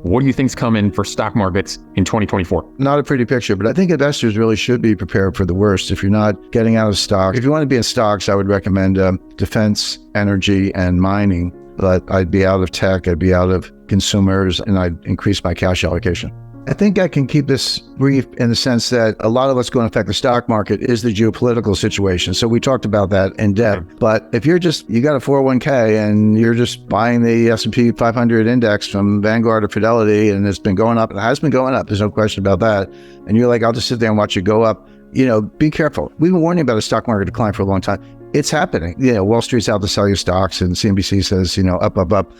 What do you think's coming for stock markets in 2024? Not a pretty picture, but I think investors really should be prepared for the worst. If you're not getting out of stock, if you want to be in stocks, I would recommend defense, energy, and mining. But I'd be out of tech, I'd be out of consumers, and I'd increase my cash allocation. I think I can keep this brief in the sense that a lot of what's going to affect the stock market is the geopolitical situation. So we talked about that in depth. But if you got a 401k and you're just buying the S&P 500 index from Vanguard or Fidelity, and it's been going up, it has been going up, there's no question about that. And you're like, I'll just sit there and watch it go up. Be careful. We've been warning about a stock market decline for a long time. It's happening. Wall Street's out to sell you stocks, and CNBC says, up, up, up.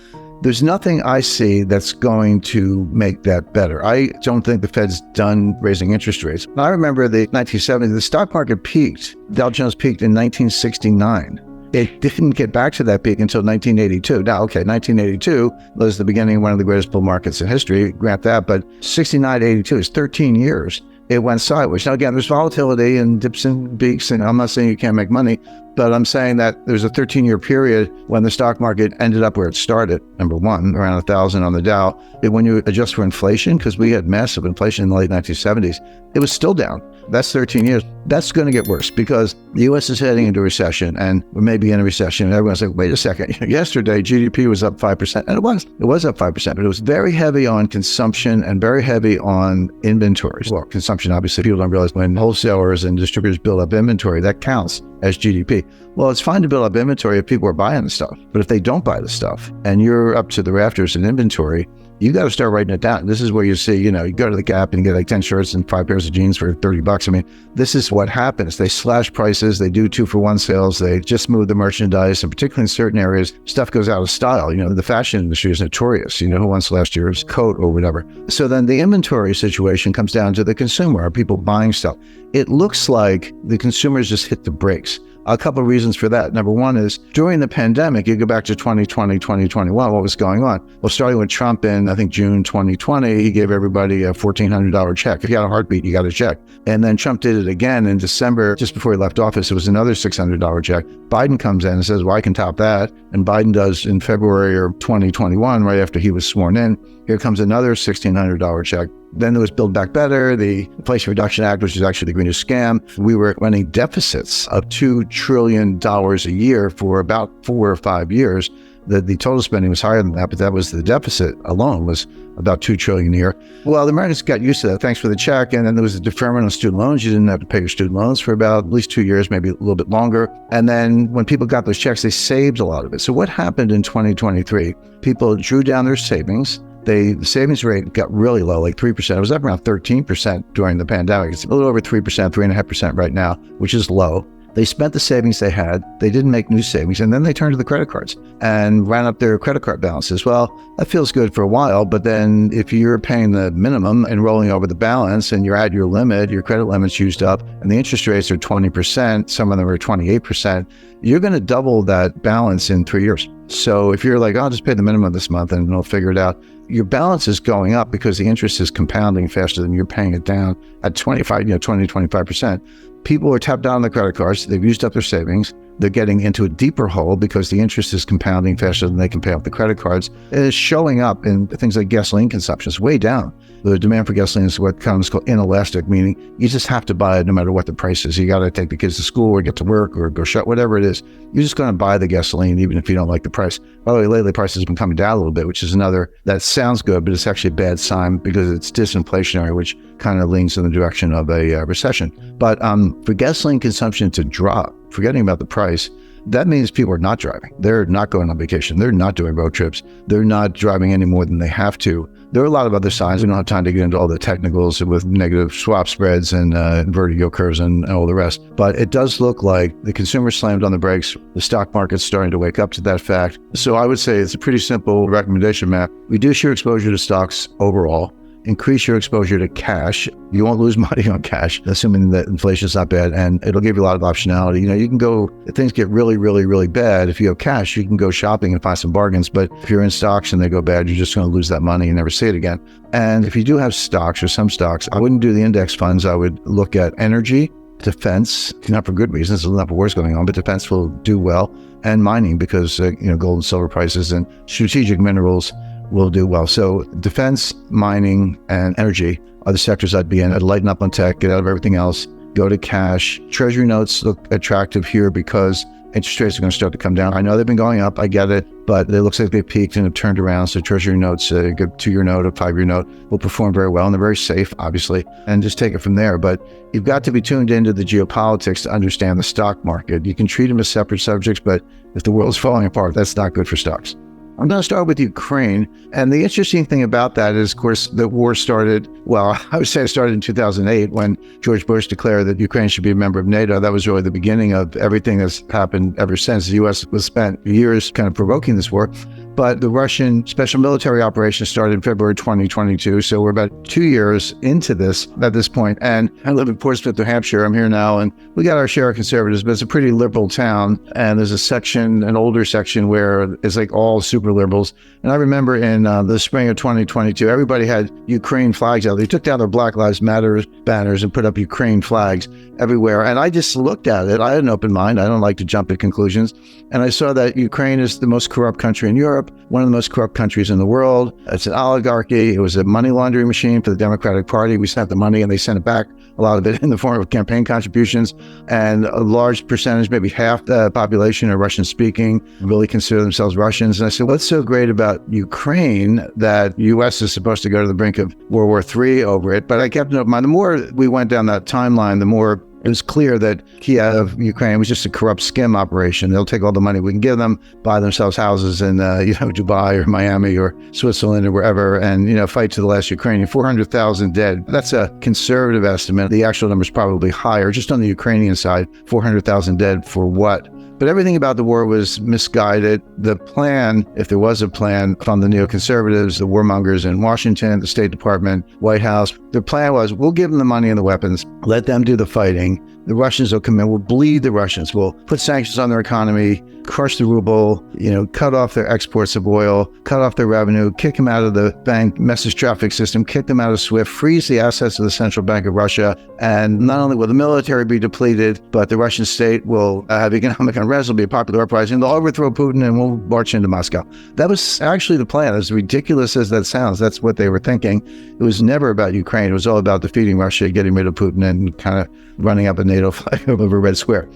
There's nothing I see that's going to make that better. I don't think the Fed's done raising interest rates. I remember the 1970s, the stock market peaked. Dow Jones peaked in 1969. It didn't get back to that peak until 1982. Now, 1982 was the beginning of one of the greatest bull markets in history, grant that, but 69 to 82 is 13 years. It went sideways. Now, again, there's volatility and dips and peaks, and I'm not saying you can't make money, but I'm saying that there's a 13-year period when the stock market ended up where it started, number one, around 1,000 on the Dow. When you adjust for inflation, because we had massive inflation in the late 1970s, it was still down. That's 13 years. That's going to get worse because the U.S. is heading into recession, and we may be in a recession. And everyone's like, wait a second. Yesterday, GDP was up 5%. And it was up 5%, but it was very heavy on consumption and very heavy on inventories. Well, consumption, obviously, people don't realize when wholesalers and distributors build up inventory, that counts as GDP. Well, it's fine to build up inventory if people are buying the stuff. But if they don't buy the stuff and you're up to the rafters in inventory, you got to start writing it down. This is where you see, you go to the Gap and get like 10 shirts and 5 pairs of jeans for $30. I mean, this is what happens. They slash prices. They do 2-for-1 sales. They just move the merchandise. And particularly in certain areas, stuff goes out of style. The fashion industry is notorious. Who wants last year's coat or whatever. So then the inventory situation comes down to the consumer. Are people buying stuff? It looks like the consumers just hit the brakes. A couple of reasons for that. Number one is during the pandemic, you go back to 2020, 2021, what was going on? Well, starting with Trump in, I think, June 2020, he gave everybody a $1,400 check. If you had a heartbeat, you got a check. And then Trump did it again in December, just before he left office, it was another $600 check. Biden comes in and says, well, I can top that. And Biden does in February of 2021, right after he was sworn in. Here comes another $1,600 check. Then there was Build Back Better, the Inflation Reduction Act, which is actually the greenest scam. We were running deficits of $2 trillion a year for about 4 or 5 years. The total spending was higher than that, but that was the deficit alone was about $2 trillion a year. Well, the Americans got used to that. Thanks for the check. And then there was a deferment on student loans. You didn't have to pay your student loans for about at least 2 years, maybe a little bit longer. And then when people got those checks, they saved a lot of it. So what happened in 2023? People drew down their savings. The savings rate got really low, like 3%. It was up around 13% during the pandemic. It's a little over 3%, 3.5% right now, which is low. They spent the savings they had. They didn't make new savings. And then they turned to the credit cards and ran up their credit card balances. Well, that feels good for a while. But then if you're paying the minimum and rolling over the balance and you're at your limit, your credit limit's used up, and the interest rates are 20%, some of them are 28%, you're going to double that balance in 3 years. So if you're like, I'll just pay the minimum this month and I'll figure it out, your balance is going up because the interest is compounding faster than you're paying it down at 20 to 25%. People are tapped down on the credit cards. They've used up their savings. They're getting into a deeper hole because the interest is compounding faster than they can pay off the credit cards. It is showing up in things like gasoline consumption. It's way down. The demand for gasoline is what comes called inelastic, meaning you just have to buy it no matter what the price is. You got to take the kids to school or get to work or go shop, whatever it is. You're just going to buy the gasoline even if you don't like the price. By the way, lately prices have been coming down a little bit, which is another, that sounds good, but it's actually a bad sign because it's disinflationary, which kind of leans in the direction of a recession. But for gasoline consumption to drop, forgetting about the price, that means people are not driving. They're not going on vacation. They're not doing road trips. They're not driving any more than they have to. There are a lot of other signs. We don't have time to get into all the technicals with negative swap spreads and inverted yield curves and all the rest. But it does look like the consumer slammed on the brakes. The stock market's starting to wake up to that fact. So I would say it's a pretty simple recommendation, Matt. Reduce your exposure to stocks overall. Increase your exposure to cash. You won't lose money on cash, assuming that inflation is not bad, and it'll give you a lot of optionality. You can go, if things get really, really, really bad, if you have cash, you can go shopping and find some bargains. But if you're in stocks and they go bad, you're just going to lose that money and never see it again. And if you do have stocks or some stocks, I wouldn't do the index funds. I would look at energy, defense, not for good reasons, there's not for wars going on, but defense will do well, and mining because, gold and silver prices and strategic minerals will do well. So defense, mining, and energy are the sectors I'd be in. I'd lighten up on tech, get out of everything else, go to cash. Treasury notes look attractive here because interest rates are going to start to come down. I know they've been going up, I get it, but it looks like they peaked and have turned around. So treasury notes, a good 2-year note, a 5-year note will perform very well, and they're very safe, obviously, and just take it from there. But you've got to be tuned into the geopolitics to understand the stock market. You can treat them as separate subjects, but if the world's falling apart, that's not good for stocks. I'm going to start with Ukraine. And the interesting thing about that is, of course, the war started, well, I would say it started in 2008 when George Bush declared that Ukraine should be a member of NATO. That was really the beginning of everything that's happened ever since. The U.S. was spent years kind of provoking this war. But the Russian special military operation started in February 2022. So we're about 2 years into this at this point. And I live in Portsmouth, New Hampshire. I'm here now, and we got our share of conservatives, but it's a pretty liberal town. And there's a section, an older section, where it's like all super liberals. And I remember in the spring of 2022, everybody had Ukraine flags out. They took down their Black Lives Matter banners and put up Ukraine flags everywhere. And I just looked at it. I had an open mind. I don't like to jump at conclusions. And I saw that Ukraine is the most corrupt country in Europe, one of the most corrupt countries in the world. It's an oligarchy. It was a money laundering machine for the Democratic Party. We sent the money and they sent it back, a lot of it in the form of campaign contributions. And a large percentage, maybe half the population are Russian speaking, really consider themselves Russians. And I said, what's so great about Ukraine that U.S. is supposed to go to the brink of World War III over it? But I kept an open mind. The more we went down that timeline, the more it was clear that Kiev, Ukraine, was just a corrupt skim operation. They'll take all the money we can give them, buy themselves houses in, Dubai or Miami or Switzerland or wherever, and, fight to the last Ukrainian. 400,000 dead. That's a conservative estimate. The actual number is probably higher, just on the Ukrainian side. 400,000 dead for what? But everything about the war was misguided. The plan, if there was a plan from the neoconservatives, the warmongers in Washington, the State Department, White House, their plan was, we'll give them the money and the weapons, let them do the fighting. The Russians will come in, we'll bleed the Russians, we'll put sanctions on their economy, crush the ruble, cut off their exports of oil, cut off their revenue, kick them out of the bank message traffic system, kick them out of SWIFT, freeze the assets of the Central Bank of Russia. And not only will the military be depleted, but the Russian state will have economic unrest, will be a popular uprising, they'll overthrow Putin and we'll march into Moscow. That was actually the plan. As ridiculous as that sounds, that's what they were thinking. It was never about Ukraine. It was all about defeating Russia, getting rid of Putin, and kind of running up a NATO flag over Red Square.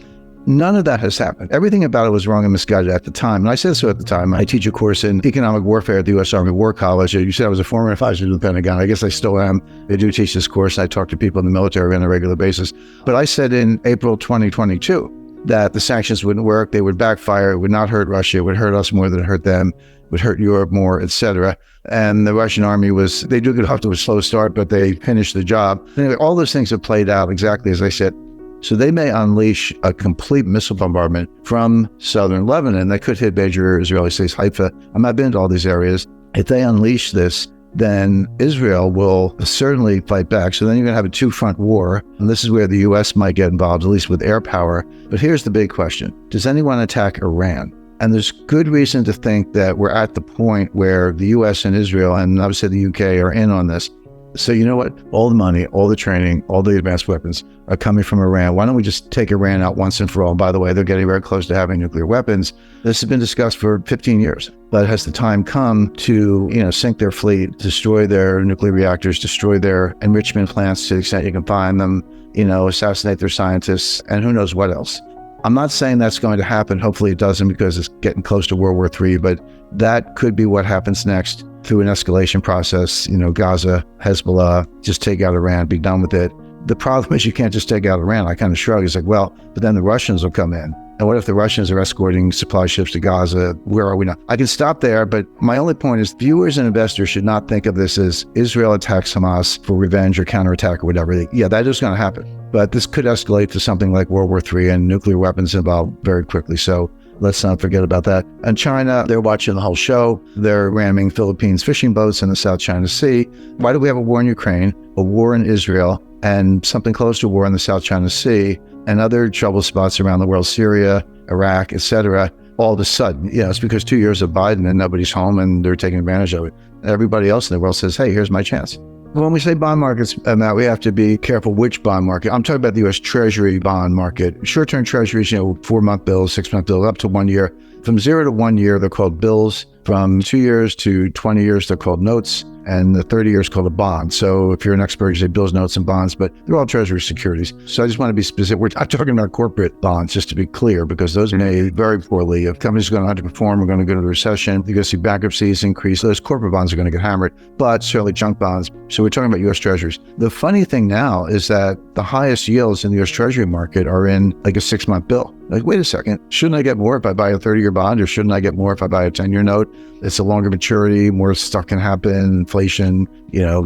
None of that has happened. Everything about it was wrong and misguided at the time. And I said so at the time. I teach a course in economic warfare at the U.S. Army War College. You said I was a former advisor to the Pentagon. I guess I still am. I do teach this course. I talk to people in the military on a regular basis. But I said in April 2022 that the sanctions wouldn't work. They would backfire. It would not hurt Russia. It would hurt us more than it hurt them. It would hurt Europe more, etc. And the Russian army they do get off to a slow start, but they finished the job. Anyway, all those things have played out exactly as I said. So they may unleash a complete missile bombardment from southern Lebanon that could hit major Israeli cities, Haifa. I've been to all these areas. If they unleash this, then Israel will certainly fight back. So then you're going to have a two-front war. And this is where the U.S. might get involved, at least with air power. But here's the big question. Does anyone attack Iran? And there's good reason to think that we're at the point where the U.S. and Israel, and obviously the U.K., are in on this. So you know what? All the money, all the training, all the advanced weapons are coming from Iran. Why don't we just take Iran out once and for all? By the way, they're getting very close to having nuclear weapons. This has been discussed for 15 years. But has the time come to, sink their fleet, destroy their nuclear reactors, destroy their enrichment plants to the extent you can find them, assassinate their scientists, and who knows what else? I'm not saying that's going to happen. Hopefully it doesn't, because it's getting close to World War III, but that could be what happens next through an escalation process. Gaza, Hezbollah, just take out Iran, be done with it. The problem is you can't just take out Iran. I kind of shrug. It's like, well, but then the Russians will come in. And what if the Russians are escorting supply ships to Gaza? Where are we now? I can stop there, but my only point is viewers and investors should not think of this as Israel attacks Hamas for revenge or counterattack or whatever. Yeah, that is going to happen. But this could escalate to something like World War III and nuclear weapons involved very quickly. So let's not forget about that. And China, they're watching the whole show. They're ramming Philippines fishing boats in the South China Sea. Why do we have a war in Ukraine, a war in Israel, and something close to a war in the South China Sea, and other trouble spots around the world, Syria, Iraq, etc., all of a sudden? It's because 2 years of Biden and nobody's home and they're taking advantage of it. Everybody else in the world says, hey, here's my chance. When we say bond markets, Matt, we have to be careful which bond market. I'm talking about the U.S. Treasury bond market. Short-term treasuries, 4-month bills, 6-month bills, up to 1 year. From 0 to 1 year, they're called bills. From 2 years to 20 years, they're called notes, and the 30 years called a bond. So if you're an expert, you say bills, notes, and bonds, but they're all treasury securities. So I just want to be specific. We're not talking about corporate bonds, just to be clear, because those are made very poorly. If companies are going to underperform, we're going to go into a recession, you're going to see bankruptcies increase. Those corporate bonds are going to get hammered, but certainly junk bonds. So we're talking about U.S. treasuries. The funny thing now is that the highest yields in the U.S. treasury market are in like a 6-month bill. Like, wait a second, shouldn't I get more if I buy a 30-year bond, or shouldn't I get more if I buy a 10-year note? It's a longer maturity, more stuff can happen, inflation,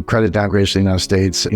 credit downgrades in the United States,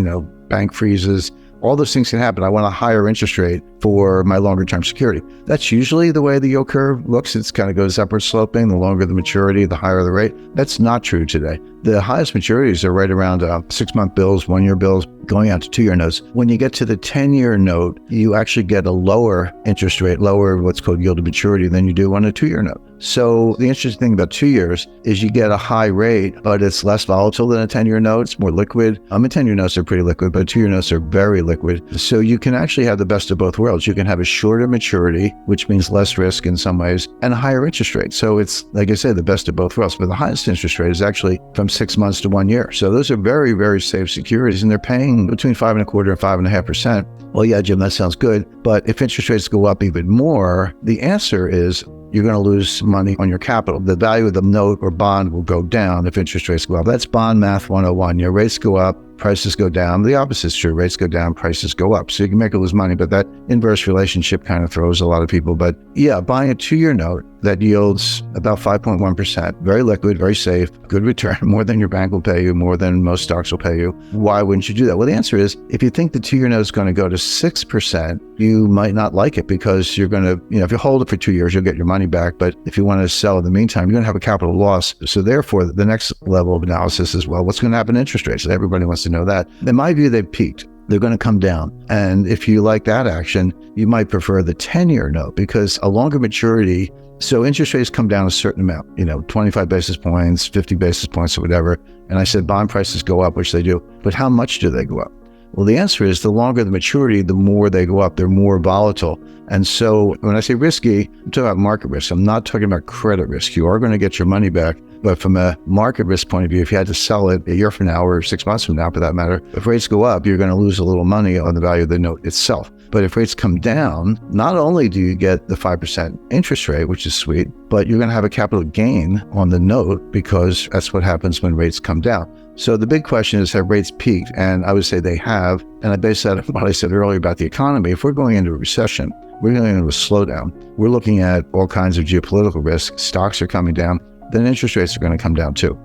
bank freezes. All those things can happen. I want a higher interest rate for my longer term security. That's usually the way the yield curve looks. It kind of goes upward sloping. The longer the maturity, the higher the rate. That's not true today. The highest maturities are right around 6-month bills, 1-year bills, going out to 2-year notes. When you get to the 10-year note, you actually get a lower interest rate, lower what's called yield to maturity than you do on a 2-year note. So the interesting thing about 2 years is you get a high rate, but it's less volatile than a 10-year note. It's more liquid. 10-year notes are pretty liquid, but 2-year notes are very liquid. So you can actually have the best of both worlds. You can have a shorter maturity, which means less risk in some ways, and a higher interest rate. So it's, like I said, the best of both worlds. But the highest interest rate is actually from 6 months to 1 year. So those are very, very safe securities, and they're paying between 5.25% and 5.5%. Well, yeah, Jim, that sounds good. But if interest rates go up even more, the answer is you're going to lose money on your capital. The value of the note or bond will go down if interest rates go up. That's bond math 101. Your rates go up, prices go down. The opposite is true. Rates go down, prices go up. So you can make or lose money, but that inverse relationship kind of throws a lot of people. But yeah, buying a 2-year note that yields about 5.1%, very liquid, very safe, good return, more than your bank will pay you, more than most stocks will pay you. Why wouldn't you do that? Well, the answer is, if you think the 2-year note is going to go to 6%, you might not like it, because you're going to, if you hold it for 2 years, you'll get your money back. But if you want to sell in the meantime, you're going to have a capital loss. So therefore, the next level of analysis is, well, what's going to happen to interest rates? Everybody wants to know that. In my view, they've peaked. They're going to come down. And if you like that action, you might prefer the 10-year note, because a longer maturity, so interest rates come down a certain amount, 25 basis points, 50 basis points, or whatever. And I said bond prices go up, which they do. But how much do they go up? Well, the answer is, the longer the maturity, the more they go up. They're more volatile. And so when I say risky, I'm talking about market risk. I'm not talking about credit risk. You are going to get your money back. But from a market risk point of view, if you had to sell it a year from now, or 6 months from now, for that matter, if rates go up, you're going to lose a little money on the value of the note itself. But if rates come down, not only do you get the 5% interest rate, which is sweet, but you're going to have a capital gain on the note, because that's what happens when rates come down. So the big question is, have rates peaked? And I would say they have. And I base that on what I said earlier about the economy. If we're going into a recession, we're going into a slowdown, we're looking at all kinds of geopolitical risk, stocks are coming down, then interest rates are going to come down too.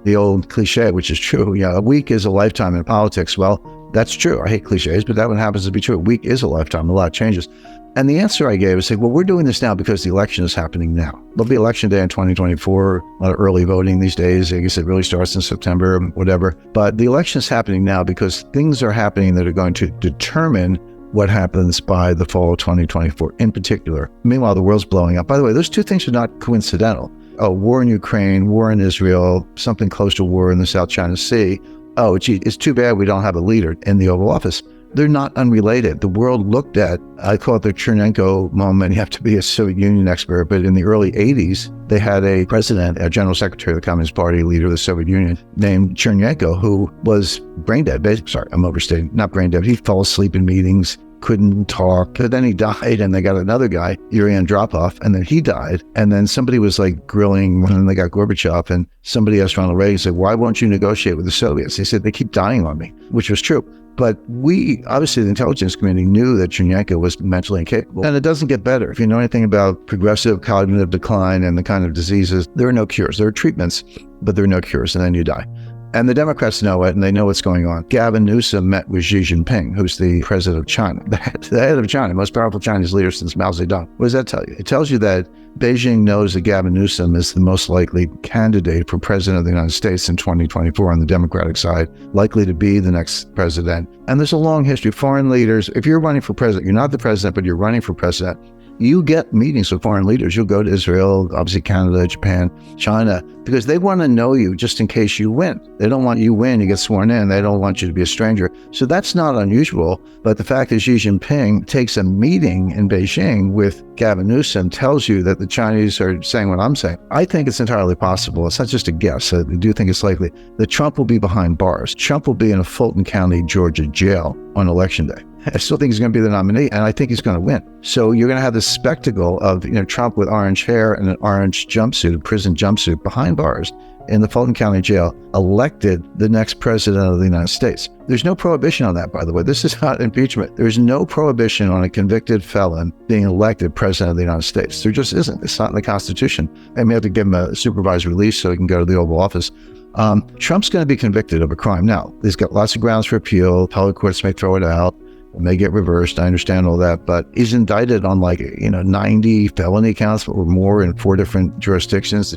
The old cliche, which is true, a week is a lifetime in politics. Well, that's true. I hate cliches, but that one happens to be true. A week is a lifetime. A lot changes. And the answer I gave is, well, we're doing this now because the election is happening now. There'll be election day in 2024, a lot of early voting these days. I guess it really starts in September, whatever. But the election is happening now because things are happening that are going to determine what happens by the fall of 2024 in particular. Meanwhile, the world's blowing up. By the way, those two things are not coincidental. Oh, war in Ukraine, war in Israel, something close to war in the South China Sea. Oh, gee, it's too bad we don't have a leader in the Oval Office. They're not unrelated. The world looked at, I call it the Chernenko moment. You have to be a Soviet Union expert, but in the early 80s, they had a president, a general secretary of the Communist Party, leader of the Soviet Union, named Chernenko, who was brain dead. Sorry, I'm overstating, not brain dead. He fell asleep in meetings, couldn't talk. But then he died, and they got another guy, Yuri Andropov, and then he died. And then somebody was like grilling, and they got Gorbachev, and somebody asked Ronald Reagan, said, why won't you negotiate with the Soviets? He said, they keep dying on me, which was true. But we, obviously the intelligence community, knew that Chernenko was mentally incapable. And it doesn't get better. If you know anything about progressive cognitive decline and the kind of diseases, there are no cures. There are treatments, but there are no cures, and then you die. And the Democrats know it, and they know what's going on. Gavin Newsom met with Xi Jinping, who's the president of China, the head of China, most powerful Chinese leader since Mao Zedong. What does that tell you? It tells you that Beijing knows that Gavin Newsom is the most likely candidate for president of the United States in 2024 on the Democratic side, likely to be the next president. And there's a long history. Foreign leaders, if you're running for president, you're not the president, but you're running for president, you get meetings with foreign leaders. You'll go to Israel, obviously Canada, Japan, China, because they want to know you just in case you win. They don't want you win, you get sworn in. They don't want you to be a stranger. So that's not unusual. But the fact that Xi Jinping takes a meeting in Beijing with Gavin Newsom tells you that the Chinese are saying what I'm saying. I think it's entirely possible. It's not just a guess. I do think it's likely that Trump will be behind bars. Trump will be in a Fulton County, Georgia jail on Election Day. I still think he's going to be the nominee, and I think he's going to win. So you're going to have this spectacle of Trump with orange hair and an orange jumpsuit, a prison jumpsuit, behind bars in the Fulton County jail, elected the next president of the United States. There's no prohibition on that, by the way. This is not impeachment. There's no prohibition on a convicted felon being elected president of the United States. There just isn't. It's not in the Constitution. I may have to give him a supervised release so he can go to the Oval Office. Trump's going to be convicted of a crime. Now, he's got lots of grounds for appeal. Appellate courts may throw it out. It may get reversed. I understand all that, but he's indicted on 90 felony counts or more in 4 different jurisdictions.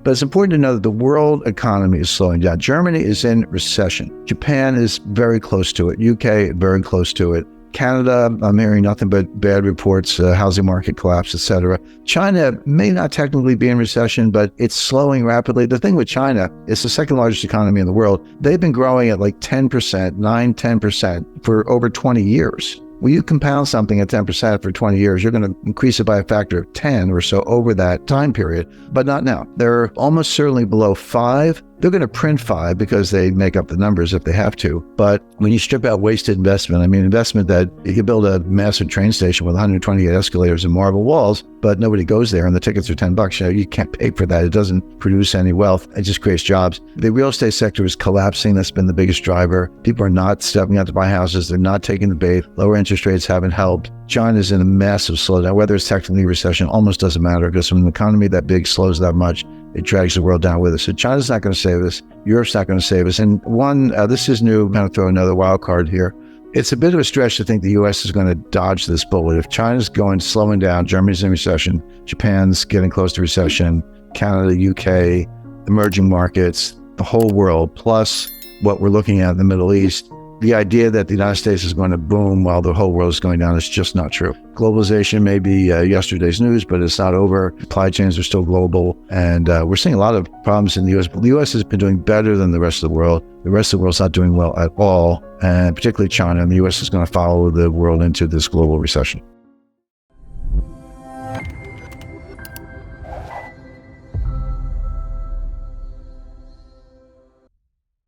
But it's important to know that the world economy is slowing down. Germany is in recession. Japan is very close to it. UK, very close to it. Canada, I'm hearing nothing but bad reports, housing market collapse, etc. China may not technically be in recession, but it's slowing rapidly. The thing with China, it's the second largest economy in the world. They've been growing at 10%, 10% for over 20 years. When you compound something at 10% for 20 years, you're going to increase it by a factor of 10 or so over that time period, but not now. They're almost certainly below 5. They're going to print 5 because they make up the numbers if they have to. But when you strip out wasted investment, investment that you build a massive train station with 128 escalators and marble walls, but nobody goes there and the tickets are $10. You can't pay for that. It doesn't produce any wealth. It just creates jobs. The real estate sector is collapsing. That's been the biggest driver. People are not stepping out to buy houses. They're not taking the bait. Lower interest rates haven't helped. China's in a massive slowdown. Whether it's technically a recession almost doesn't matter, because when an economy that big slows that much, it drags the world down with it. So China's not going to save us. Europe's not going to save us. And this is new. I'm going to throw another wild card here. It's a bit of a stretch to think the U.S. is going to dodge this bullet. If China's slowing down, Germany's in recession, Japan's getting close to recession, Canada, UK, emerging markets, the whole world, plus what we're looking at in the Middle East, the idea that the United States is going to boom while the whole world is going down is just not true. Globalization may be yesterday's news, but it's not over. Supply chains are still global, and we're seeing a lot of problems in the U.S. But the U.S. has been doing better than the rest of the world. The rest of the world's not doing well at all, and particularly China, and the U.S. is going to follow the world into this global recession.